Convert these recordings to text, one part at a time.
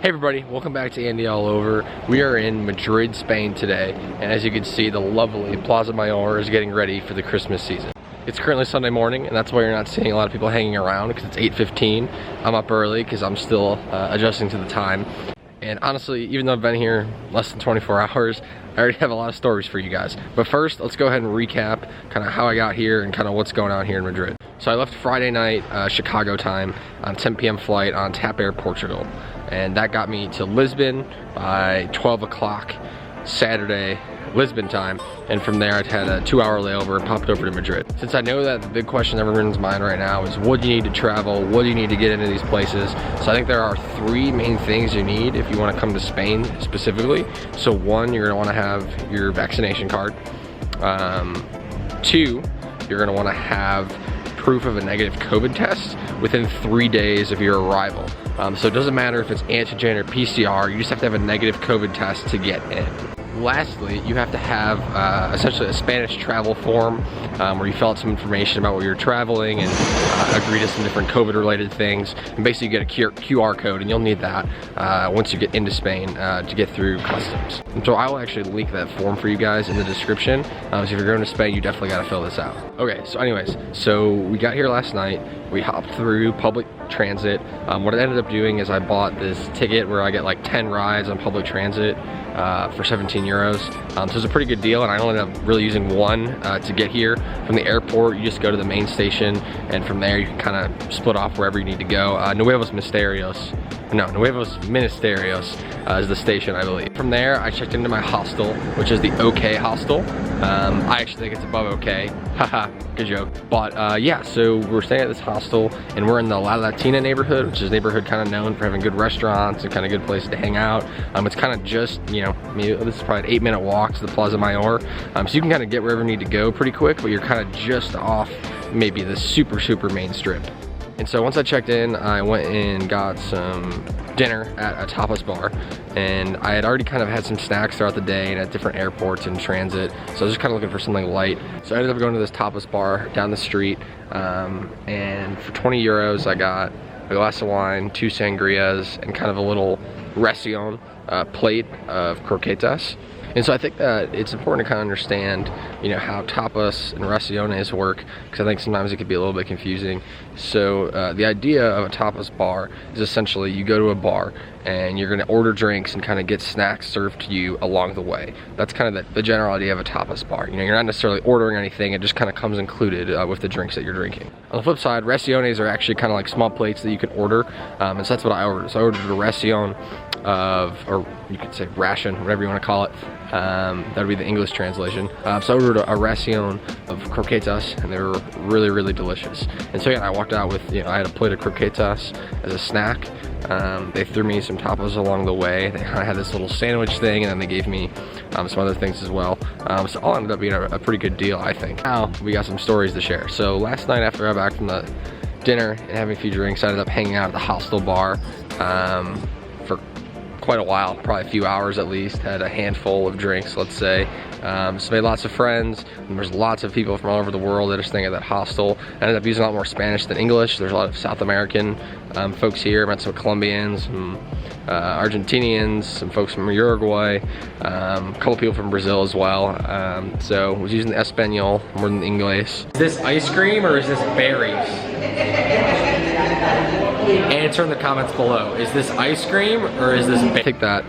Hey everybody, welcome back to AndyAllOver. We are in Madrid, Spain today, and as you can see, the lovely Plaza Mayor is getting ready for the Christmas season. It's currently Sunday morning, and that's why you're not seeing a lot of people hanging around, because it's 8:15. I'm up early because I'm still adjusting to the time. And honestly, even though I've been here less than 24 hours, I already have a lot of stories for you guys. But first, let's go ahead and recap kind of how I got here and kind of what's going on here in Madrid. So I left Friday night, Chicago time, on a 10 p.m. flight on TAP Air, Portugal. And that got me to Lisbon by 12 o'clock Saturday, Lisbon time. And from there, I had a 2-hour layover and popped over to Madrid. Since I know that the big question in everyone's mind right now is what do you need to travel? What do you need to get into these places? So I think there are 3 main things you need if you want to come to Spain specifically. So 1, you're going to want to have your vaccination card. 2, you're going to want to have proof of a negative COVID test within 3 days of your arrival. So it doesn't matter if it's antigen or PCR, you just have to have a negative COVID test to get in. Lastly, you have to have essentially a Spanish travel form where you fill out some information about where you're traveling and agree to some different COVID related things. And basically you get a QR code, and you'll need that once you get into Spain to get through customs. And so I will actually link that form for you guys in the description. So if you're going to Spain, you definitely got to fill this out. Okay, so anyways, so we got here last night. We hopped through public transit. What I ended up doing is I bought this ticket where I get like 10 rides on public transit for 17 euros. So it's a pretty good deal, and I only ended up really using one to get here. From the airport, you just go to the main station, and from there you can kind of split off wherever you need to go. Nuevos Ministerios is the station, I believe. From there, I checked into my hostel, which is the OK hostel. I actually think it's above OK. Haha, good joke. But yeah, so we're staying at this hostel, and we're in the La Latina neighborhood, which is a neighborhood kind of known for having good restaurants and kind of good places to hang out. It's kind of just, you know, maybe this is probably an 8-minute walk to the Plaza Mayor. So you can kind of get wherever you need to go pretty quick, but you're kind of just off maybe the super main strip. And so once I checked in, I went and got some dinner at a tapas bar, and I had already kind of had some snacks throughout the day and at different airports and transit, so I was just kind of looking for something light. So I ended up going to this tapas bar down the street, and for 20 euros I got a glass of wine, 2 sangrias, and kind of a little ración plate of croquetas. And so I think that it's important to kind of understand, you know, how tapas and raciones work, because I think sometimes it could be a little bit confusing. So the idea of a tapas bar is essentially you go to a bar and you're going to order drinks and kind of get snacks served to you along the way. That's kind of the general idea of a tapas bar. You know, you're not necessarily ordering anything, it just kind of comes included with the drinks that you're drinking. On the flip side, raciones are actually kind of like small plates that you can order, and so that's what I ordered. So I ordered a ración of, or you could say ration, whatever you want to call it. That would be the English translation. So I ordered a ración of croquetas, and they were really delicious. And so yeah, I walked out with, you know, I had a plate of croquetas as a snack. They threw me some tapas along the way. They kind of had this little sandwich thing, and then they gave me some other things as well. So all ended up being a pretty good deal, I think. Now we got some stories to share. So last night after I got back from the dinner and having a few drinks, I ended up hanging out at the hostel bar for quite a while, probably a few hours at least. Had a handful of drinks, let's say. So made lots of friends, and there's lots of people from all over the world that are staying at that hostel. I ended up using a lot more Spanish than English. There's a lot of South American folks here. Met some Colombians, some Argentinians, some folks from Uruguay, a couple people from Brazil as well. So I was using the Espanol more than the English. Is this ice cream or is this berries? Answer in the comments below. Is this ice cream or is this? I think that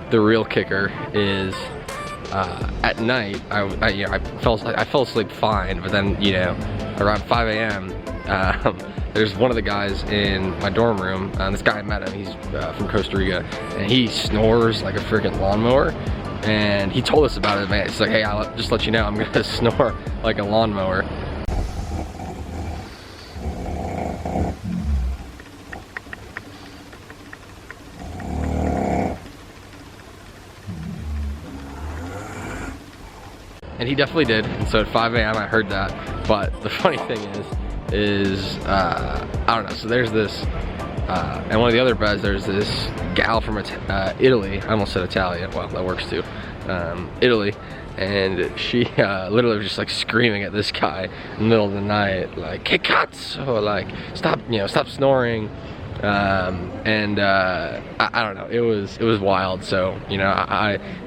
the real kicker is at night. I fell asleep fine, but then, you know, around 5 a.m. There's one of the guys in my dorm room. This guy, I met him. He's from Costa Rica, and he snores like a freaking lawnmower. And he told us about it, man. It's like, hey, I'll just let you know, I'm gonna snore like a lawnmower. And he definitely did, and so at 5 a.m. I heard that. But the funny thing is I don't know, so there's this, and one of the other beds, there's this gal from Italy. I almost said Italian, well, that works too. Italy, and she literally was just like screaming at this guy in the middle of the night, like, "Che cazzo!" Like, stop, you know, stop snoring. I don't know, it was wild. So, you know,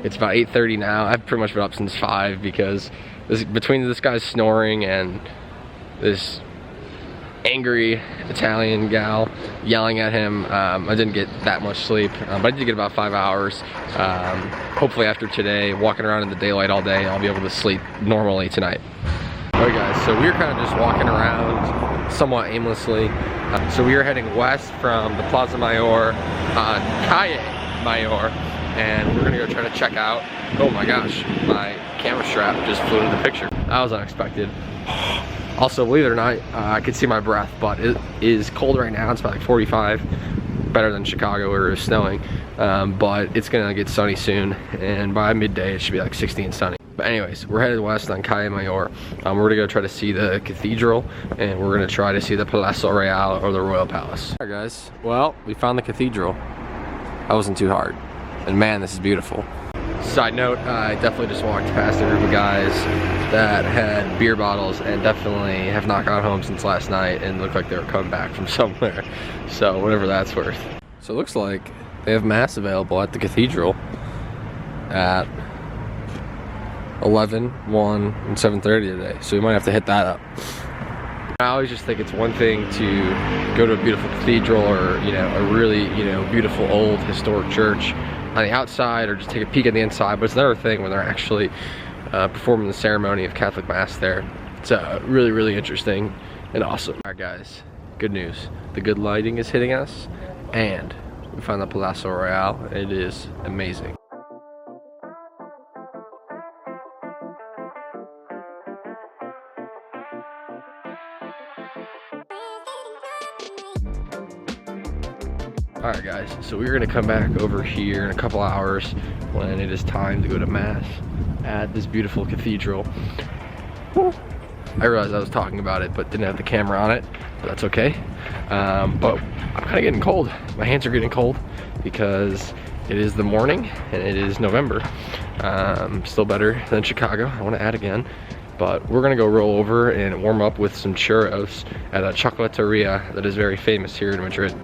it's about 8:30 now. I've pretty much been up since 5 because between this guy's snoring and this angry Italian gal yelling at him, I didn't get that much sleep, but I did get about 5 hours. Hopefully after today, walking around in the daylight all day, I'll be able to sleep normally tonight. Alright guys, so we were kind of just walking around somewhat aimlessly. So we were heading west from the Plaza Mayor, Calle Mayor, and we're gonna go try to check out. Oh my gosh, my camera strap just flew into the picture. That was unexpected. Also, believe it or not, I could see my breath, but it is cold right now. It's about like 45, better than Chicago where it was snowing. But it's gonna get sunny soon, and by midday it should be like 60 and sunny. But anyways, we're headed west on Calle Mayor. We're gonna go try to see the cathedral, and we're gonna try to see the Palazzo Royale, or the Royal Palace. Alright guys, well, we found the cathedral. That wasn't too hard. And man, this is beautiful. Side note, I definitely just walked past a group of guys that had beer bottles and definitely have not gone home since last night and looked like they were coming back from somewhere. So whatever that's worth. So it looks like they have mass available at the cathedral at 11, 1, and 7:30 today. So we might have to hit that up. I always just think it's one thing to go to a beautiful cathedral or, you know, a really, you know, beautiful old historic church on the outside, or just take a peek at the inside, but it's another thing when they're actually performing the ceremony of Catholic Mass there. It's really, really interesting and awesome. Alright guys, good news. The good lighting is hitting us, and we found the Palazzo Royale. It is amazing. Alright guys, so we're gonna come back over here in a couple hours when it is time to go to Mass at this beautiful cathedral. I realized I was talking about it but didn't have the camera on it, but that's okay. But I'm kind of getting cold. My hands are getting cold because it is the morning and it is November. Still better than Chicago, I want to add again. But we're gonna go roll over and warm up with some churros at a chocolateria that is very famous here in Madrid.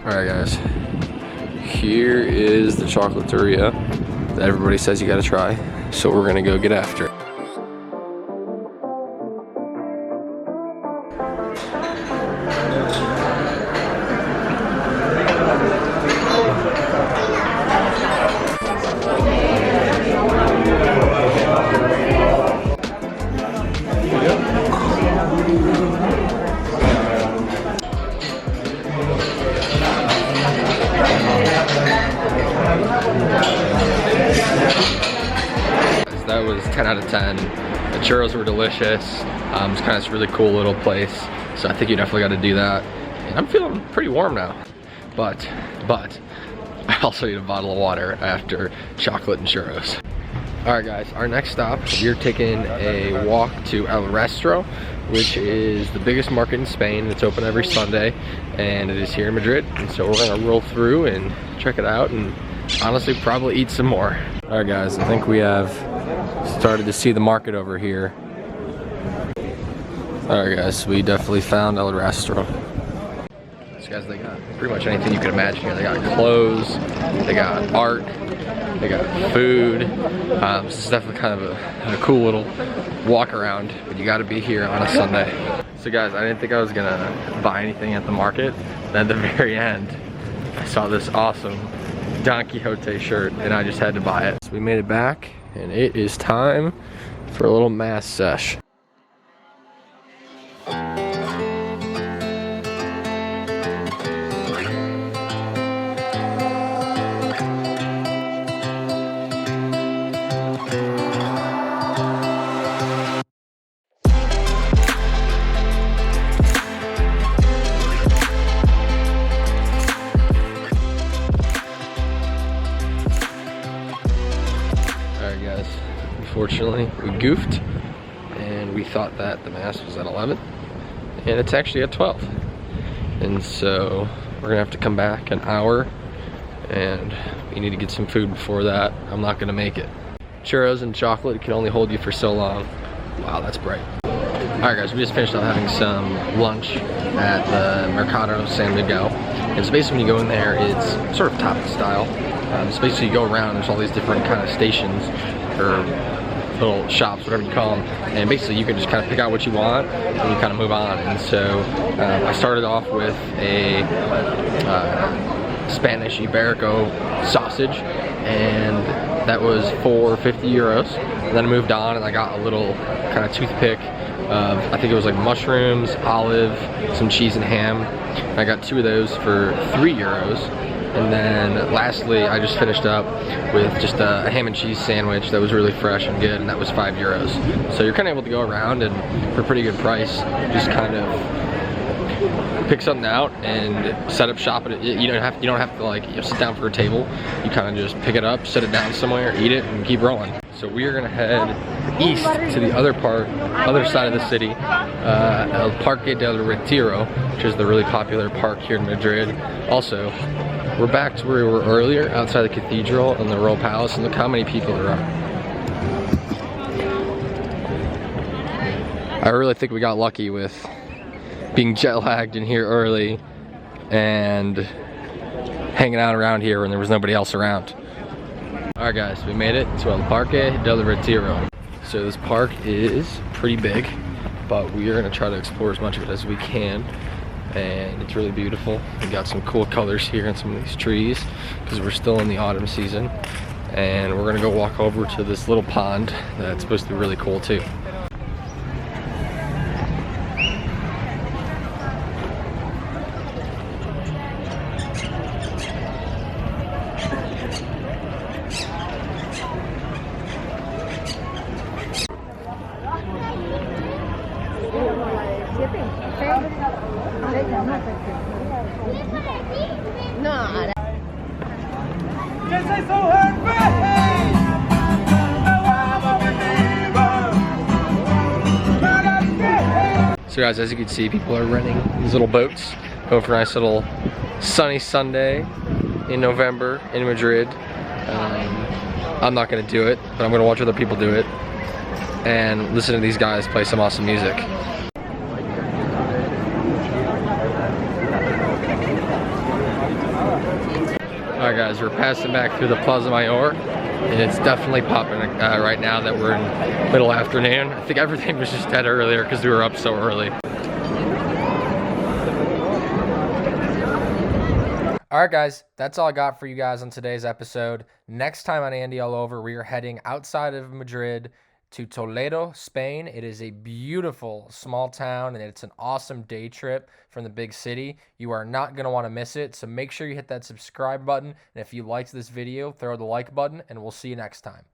Alright guys, here is the chocolateria that everybody says you gotta try, so we're gonna go get after it. That was 10 out of 10. The churros were delicious. It's kind of this really cool little place, so I think you definitely got to do that. And I'm feeling pretty warm now, but I also need a bottle of water after chocolate and churros. Alright guys, our next stop, we're taking a walk to El Restro, which is the biggest market in Spain. It's open every Sunday, and it is here in Madrid. And so we're gonna roll through and check it out, and honestly probably eat some more. Alright guys, I think we have started to see the market over here. Alright guys, we definitely found El Rastro. So guys, they got pretty much anything you can imagine here. They got clothes, they got art, they got food. This is definitely kind of a cool little walk around, but you gotta be here on a Sunday. So guys, I didn't think I was gonna buy anything at the market. Then at the very end, I saw this awesome Don Quixote shirt and I just had to buy it. So we made it back, and it is time for a little mass sesh. Unfortunately, we goofed and we thought that the mass was at 11 and it's actually at 12, and so we're gonna have to come back an hour and we need to get some food before that. I'm not gonna make it. churros and chocolate can only hold you for so long. Wow, that's bright. Alright guys, we just finished up having some lunch at the Mercado San Miguel. And so basically when you go in there, it's sort of tapas style. So basically you go around, there's all these different kind of stations, or little shops, whatever you call them. And basically you can just kind of pick out what you want, and you kind of move on. And so I started off with a Spanish Iberico sausage, and that was for 50 euros. And then I moved on and I got a little kind of toothpick of, I think it was like mushrooms, olive, some cheese and ham. And I got 2 of those for 3 euros. And then lastly, I just finished up with just a ham and cheese sandwich that was really fresh and good, and that was 5 euros. So you're kind of able to go around and for a pretty good price, just kind of pick something out and set up shop at it. You don't have to like sit down for a table. You kind of just pick it up, set it down somewhere, eat it, and keep rolling. So we are gonna head east to the other side of the city, El Parque Del Retiro, which is the really popular park here in Madrid. Also, we're back to where we were earlier, outside the cathedral and the Royal Palace, and look how many people there are. I really think we got lucky with being jet lagged in here early and hanging out around here when there was nobody else around. Alright guys, we made it to El Parque del Retiro. So this park is pretty big, but we are going to try to explore as much of it as we can. And it's really beautiful. We got some cool colors here in some of these trees because we're still in the autumn season. And we're going to go walk over to this little pond that's supposed to be really cool too. So guys, as you can see, people are renting these little boats, going for a nice little sunny Sunday in November in Madrid. I'm not gonna do it, but I'm gonna watch other people do it and listen to these guys play some awesome music. Alright guys, we're passing back through the Plaza Mayor, and it's definitely popping right now that we're in middle afternoon. I think everything was just dead earlier because we were up so early. Alright guys, that's all I got for you guys on today's episode. Next time on AndyAllOver, we are heading outside of Madrid to Toledo, Spain. It is a beautiful small town, and it's an awesome day trip from the big city. You are not going to want to miss it, so make sure you hit that subscribe button, and if you liked this video, throw the like button, and we'll see you next time.